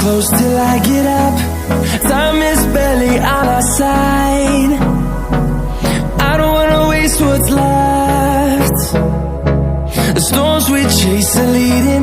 close till I get up. Time is barely on our side. I don't wanna waste what's left. The storms we chase are leading